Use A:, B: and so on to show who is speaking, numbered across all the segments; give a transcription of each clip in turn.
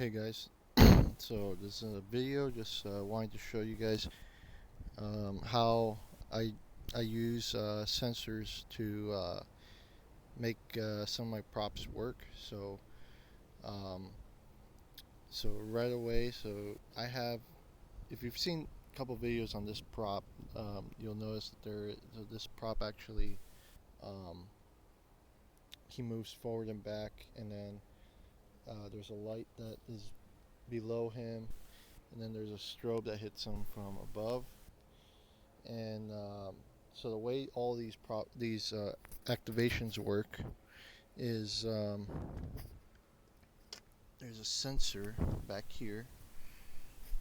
A: Hey guys, so this is a video just wanting to show you guys how I I use sensors to make some of my props work. Um, so right away, so I have, if you've seen a couple videos on this prop, you'll notice that this prop actually um, he moves forward and back, and then there's a light that is below him, and then there's a strobe that hits him from above. And so the way all these activations work is there's a sensor back here,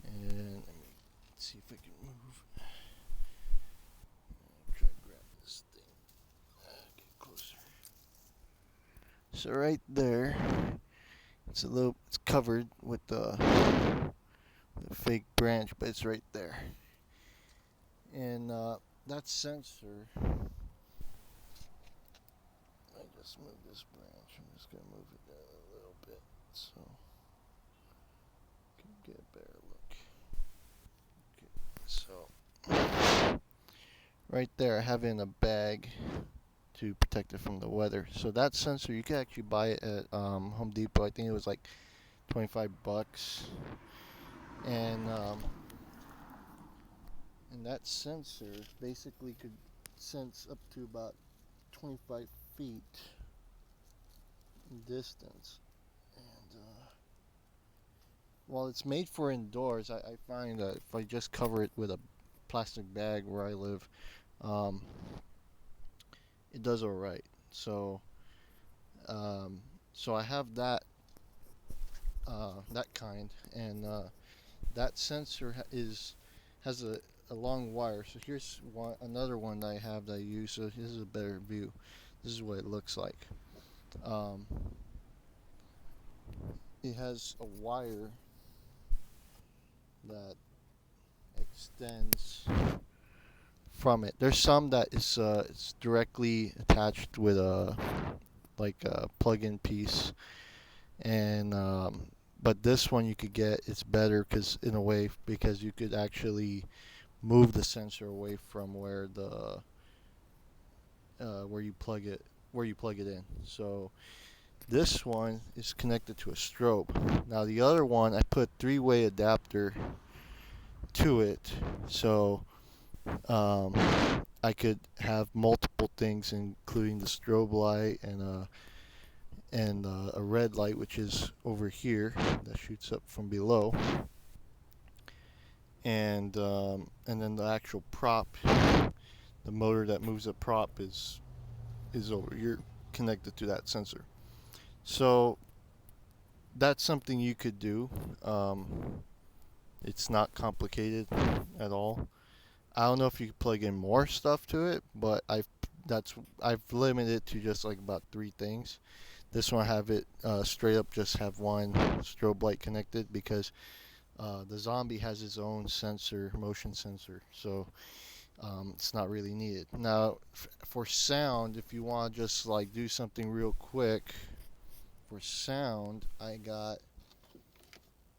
A: and let me see if I can move. Try to grab this thing. Get closer. So right there, it's covered with the fake branch, but it's right there. And that sensor, I just moved this branch. I'm just gonna move it down a little bit so you can get a better look. Okay, so right there, I have it in a bag to protect it from the weather. So that sensor, you can actually buy it at Home Depot. I think it was like 25 bucks, and um, and that sensor basically could sense up to about 25 feet in distance. And while it's made for indoors, I find that if I just cover it with a plastic bag where I live, um, it does all right. Um, so I have that kind, and that sensor has a long wire. So here's another one that I have that I use. So this is a better view. This is what it looks like. Um, it has a wire that extends from it. There's some that is it's directly attached with a like a plug-in piece, and but this one you could get, it's better because in a way, because you could actually move the sensor away from where you plug it in. So this one is connected to a strobe. Now the other one, I put three-way adapter to it, so um, I could have multiple things, including the strobe light and a red light, which is over here that shoots up from below, and then the actual prop, the motor that moves the prop is over here connected to that sensor. So that's something you could do. It's not complicated at all. I don't know if you could plug in more stuff to it, but I've limited it to just like about three things. This one I have it straight up just have one strobe light connected because the Zombie has its own sensor, motion sensor, so it's not really needed. Now, for sound, if you want to just like do something real quick, for sound, I got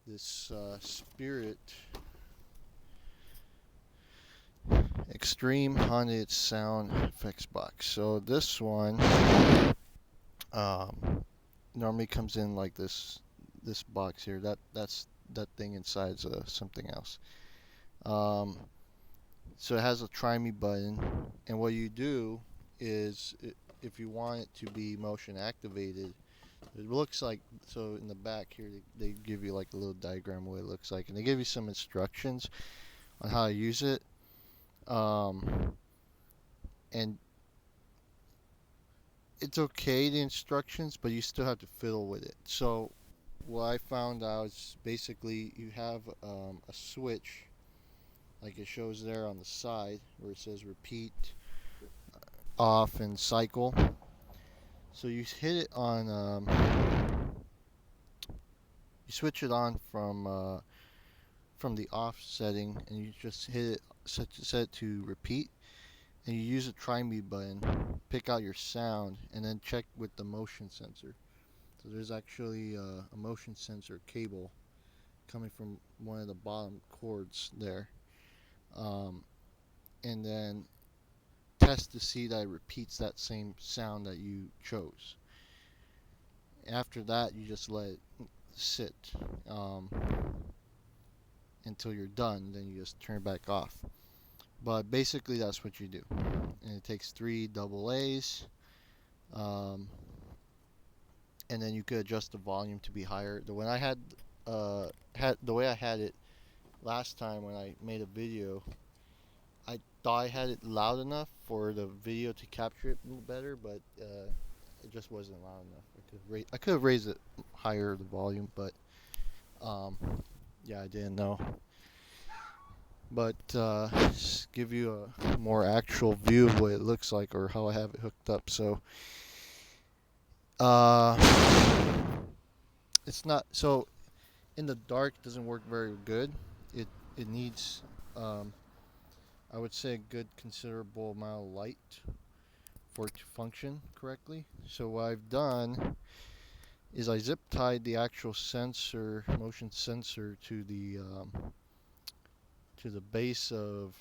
A: this Spirit Extreme Haunted Sound Effects box. So this one um, normally comes in like this box here. That thing inside's something else. Um, so it has a try me button, and what you do is if you want it to be motion activated, it looks like, so in the back here they give you like a little diagram of what it looks like, and they give you some instructions on how to use it. Um, and it's okay, the instructions, but you still have to fiddle with it. So what I found out is basically you have a switch, like it shows there on the side where it says repeat, off, and cycle. So you hit it on, you switch it on from the off setting, and you just hit it, set it to repeat, and you use a try me button, pick out your sound, and then check with the motion sensor. So there's actually a motion sensor cable coming from one of the bottom cords there, um, and then test to see that it repeats that same sound that you chose. After that, you just let it sit um, until you're done. Then you just turn it back off. But basically, that's what you do. And it takes 3 double A's, um, and then you could adjust the volume to be higher. The when I had the way I had it last time when I made a video, I thought I had it loud enough for the video to capture it better, but it just wasn't loud enough. I could have raised it higher the volume, but um, yeah, I didn't know. But just give you a more actual view of what it looks like or how I have it hooked up. So uh, it's not so in the dark. It doesn't work very good. It needs I would say a good considerable amount of light for it to function correctly. So what I've done is I zip tied the actual sensor, motion sensor, to the base of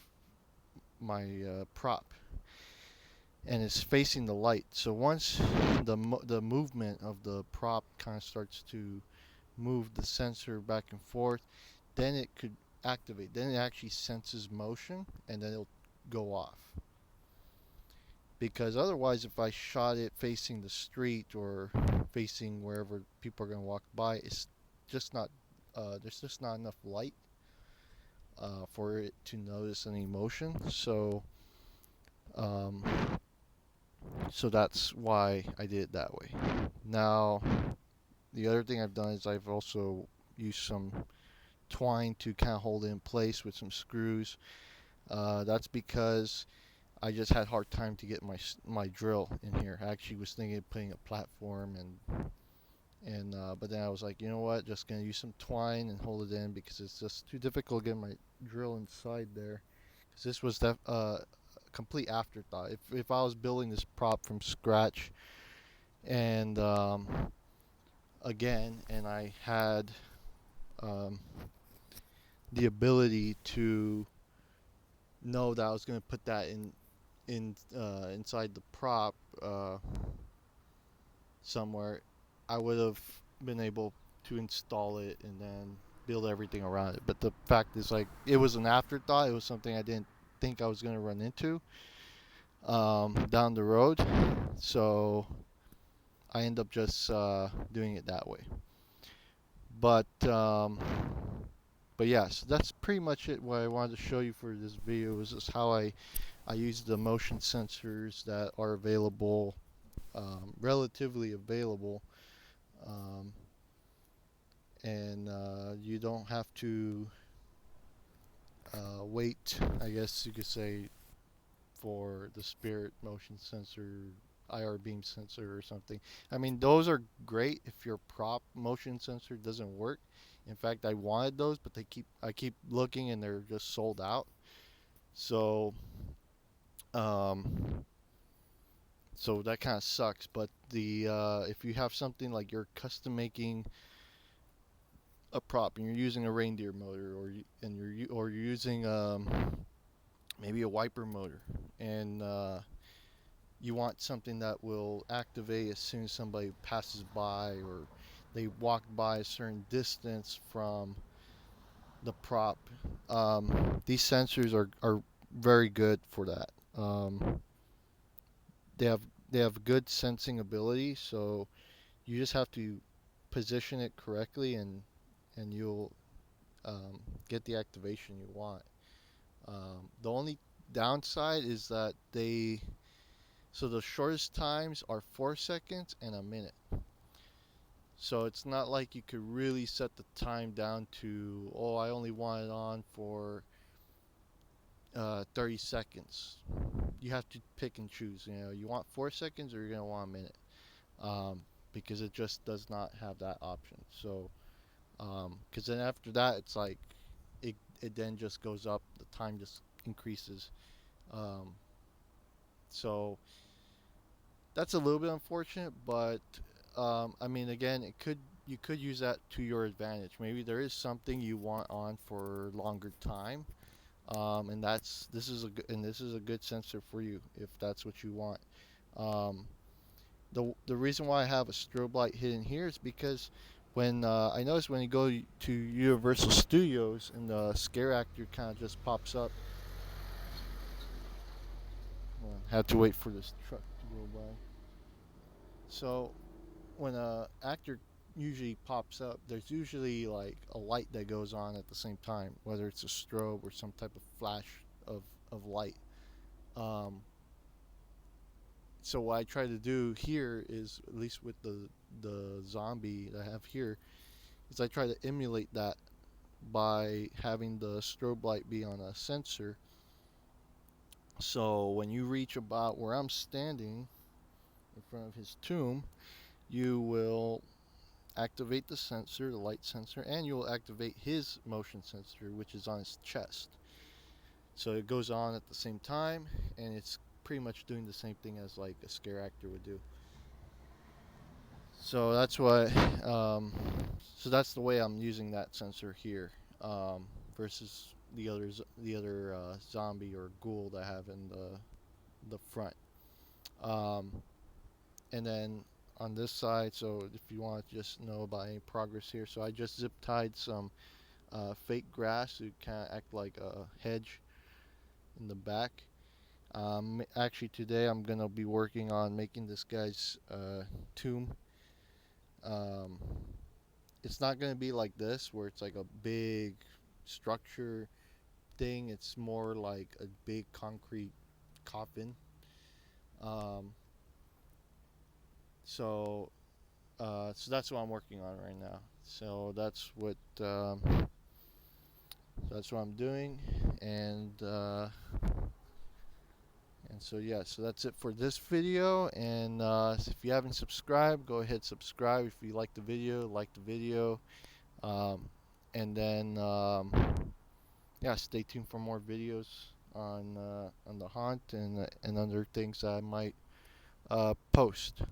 A: my prop, and it's facing the light. So once the movement of the prop kind of starts to move the sensor back and forth, then it could activate. Then it actually senses motion, and then it'll go off. Because otherwise, if I shot it facing the street or facing wherever people are going to walk by, it's just not there's just not enough light for it to notice any motion. Um, so that's why I did it that way. Now, the other thing I've done is I've also used some twine to kind of hold it in place with some screws. That's because I just had a hard time to get my drill in here. I actually was thinking of putting a platform and but then I was like, you know what, just gonna use some twine and hold it in because it's just too difficult getting my drill inside there. Because this was a complete afterthought. If I was building this prop from scratch and again, and I had um, the ability to know that I was gonna put that inside the prop somewhere, I would have been able to install it and then build everything around it. But the fact is, like, it was an afterthought. It was something I didn't think I was going to run into down the road. So I end up just doing it that way. But yeah, so that's pretty much it. What I wanted to show you for this video was just how I use the motion sensors that are available, relatively available, um, and you don't have to wait, I guess you could say, for the Spirit motion sensor, IR beam sensor or something. I mean, those are great if your prop motion sensor doesn't work. In fact, I wanted those, but I keep looking and they're just sold out. So um, so that kind of sucks. But the if you have something like you're custom making a prop and you're using a reindeer motor or you're using maybe a wiper motor and you want something that will activate as soon as somebody passes by or they walk by a certain distance from the prop. These sensors are very good for that. They have they have good sensing ability, so you just have to position it correctly and you'll get the activation you want. The only downside is that so the shortest times are 4 seconds and a minute. So it's not like you could really set the time down to, oh, I only want it on for 30 seconds. You have to pick and choose. You know, you want 4 seconds or you're going to want a minute. Because it just does not have that option. So, because then after that, it's like, it then just goes up, the time just increases. Um, so that's a little bit unfortunate, but I mean, again, you could use that to your advantage. Maybe there is something you want on for longer time, and this is a good sensor for you if that's what you want. Um, the reason why I have a strobe light hidden here is because when I notice when you go to Universal Studios and the scare actor kind of just pops up. Had to wait for this truck to go by. So when a actor usually pops up, there's usually like a light that goes on at the same time, whether it's a strobe or some type of flash of light. Um, so what I try to do here is, at least with the zombie that I have here, is I try to emulate that by having the strobe light be on a sensor. So when you reach about where I'm standing in front of his tomb, you will activate the sensor, the light sensor, and you will activate his motion sensor, which is on his chest. So it goes on at the same time, and it's pretty much doing the same thing as like a scare actor would do. So that's what, um, so that's the way I'm using that sensor here, versus the other zombie or ghoul that I have in the front. Um, and then on this side, so if you want to just know about any progress here, so I just zip tied some fake grass to kind of act like a hedge in the back. Actually, today I'm gonna be working on making this guy's tomb. Um, it's not gonna be like this, where it's like a big structure thing. It's more like a big concrete coffin. Um, so so that's what I'm working on right now. So that's what I'm doing, and so yeah, so that's it for this video. And if you haven't subscribed, go ahead subscribe. If you like the video, like the video, um, and then yeah, stay tuned for more videos on the haunt and other things I might post.